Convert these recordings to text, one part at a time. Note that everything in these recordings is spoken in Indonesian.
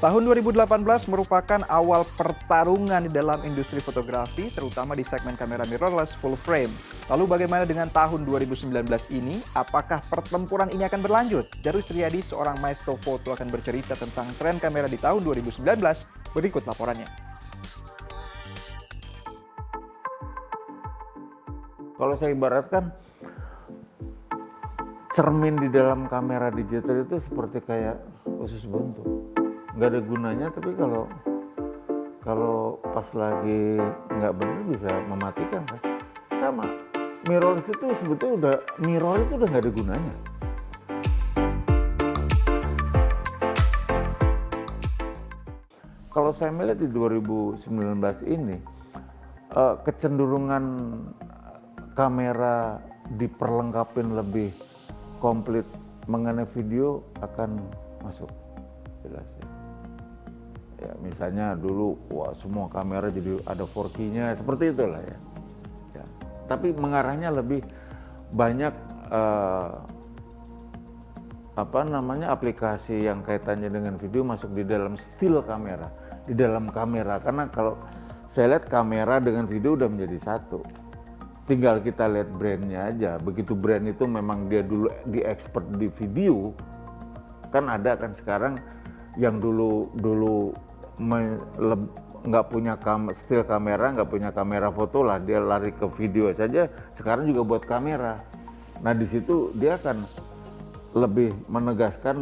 Tahun 2018 merupakan awal pertarungan di dalam industri fotografi, terutama di segmen kamera mirrorless full frame. Lalu bagaimana dengan tahun 2019 ini? Apakah pertempuran ini akan berlanjut? Darus Triadi, seorang maestro foto, akan bercerita tentang tren kamera di tahun 2019. Berikut laporannya. Kalau saya ibaratkan, cermin di dalam kamera digital itu seperti kayak usus buntu. Nggak ada gunanya, tapi kalau pas lagi nggak benar bisa mematikan kan. Sama, mirrorless itu sebetulnya mirror itu udah nggak ada gunanya. Kalau saya melihat di 2019 ini, kecenderungan kamera diperlengkapin lebih komplit mengenai video akan masuk, jelas ya. Ya misalnya dulu, wah semua kamera jadi ada 4K-nya, seperti itulah ya. Ya. Tapi mengarahnya lebih banyak aplikasi yang kaitannya dengan video masuk di dalam still kamera, di dalam kamera. Karena kalau saya lihat kamera dengan video udah menjadi satu. Tinggal kita lihat brandnya aja. Begitu brand itu memang dia dulu di expert di video, kan ada kan sekarang yang dulu nggak punya still kamera, nggak punya kamera foto lah, dia lari ke video saja. Sekarang juga buat kamera. Nah di situ dia akan lebih menegaskan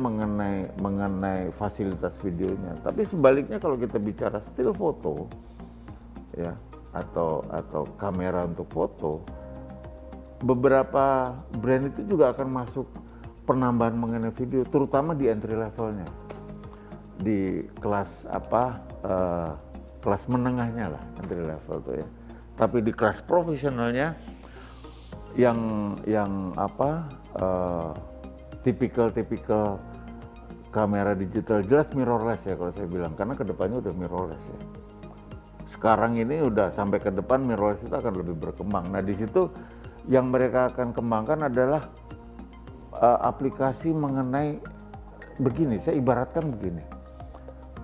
mengenai fasilitas videonya. Tapi sebaliknya kalau kita bicara still foto, ya atau kamera untuk foto, beberapa brand itu juga akan masuk penambahan mengenai video, terutama di entry levelnya, di kelas kelas menengahnya lah, entry level tuh ya. Tapi di kelas profesionalnya yang tipikal kamera digital, jelas mirrorless ya kalau saya bilang, karena kedepannya udah mirrorless ya. Sekarang ini udah sampai ke depan mirrorless itu akan lebih berkembang. Nah di situ yang mereka akan kembangkan adalah aplikasi mengenai begini, saya ibaratkan begini.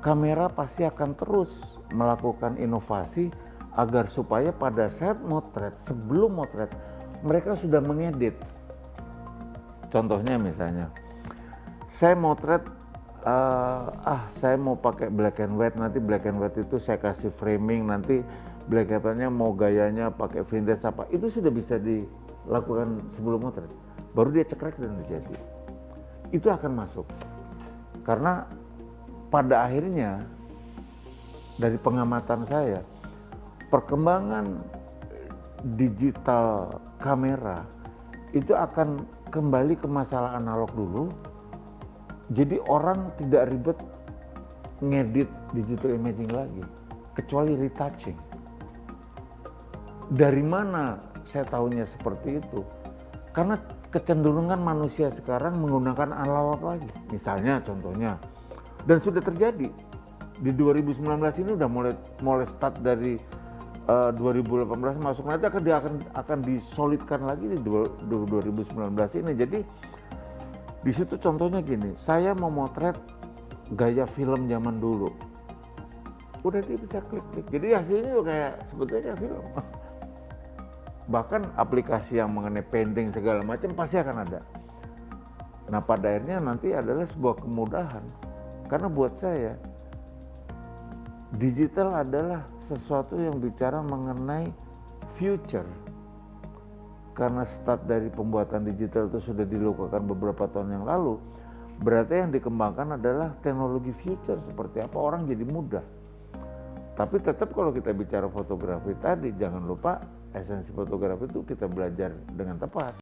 Kamera pasti akan terus melakukan inovasi agar supaya pada saat motret, sebelum motret, mereka sudah mengedit. Contohnya misalnya, saya motret, saya mau pakai black and white, nanti black and white itu saya kasih framing, nanti black and white-nya mau gayanya pakai vintage apa, itu sudah bisa dilakukan sebelum motret. Baru dia cekrek dan jadi. Itu akan masuk. Karena pada akhirnya dari pengamatan saya, perkembangan digital kamera itu akan kembali ke masalah analog dulu. Jadi orang tidak ribet ngedit digital imaging lagi, kecuali retouching. Dari mana saya tahunya seperti itu? Karena kecenderungan manusia sekarang menggunakan analog lagi. Misalnya contohnya, dan sudah terjadi di 2019 ini udah mulai start dari 2018 masuk, nanti akan disolidkan lagi di 2019 ini. Jadi di situ contohnya gini, saya mau motret gaya film zaman dulu, udah dia bisa klik-klik, jadi hasilnya kayak sebetulnya film. Bahkan aplikasi yang mengenai painting segala macam pasti akan ada. Nah pada akhirnya nanti adalah sebuah kemudahan. Karena buat saya, digital adalah sesuatu yang bicara mengenai future. Karena start dari pembuatan digital itu sudah dilakukan beberapa tahun yang lalu, berarti yang dikembangkan adalah teknologi future, seperti apa orang jadi mudah. Tapi tetap kalau kita bicara fotografi tadi, jangan lupa esensi fotografi itu kita belajar dengan tepat.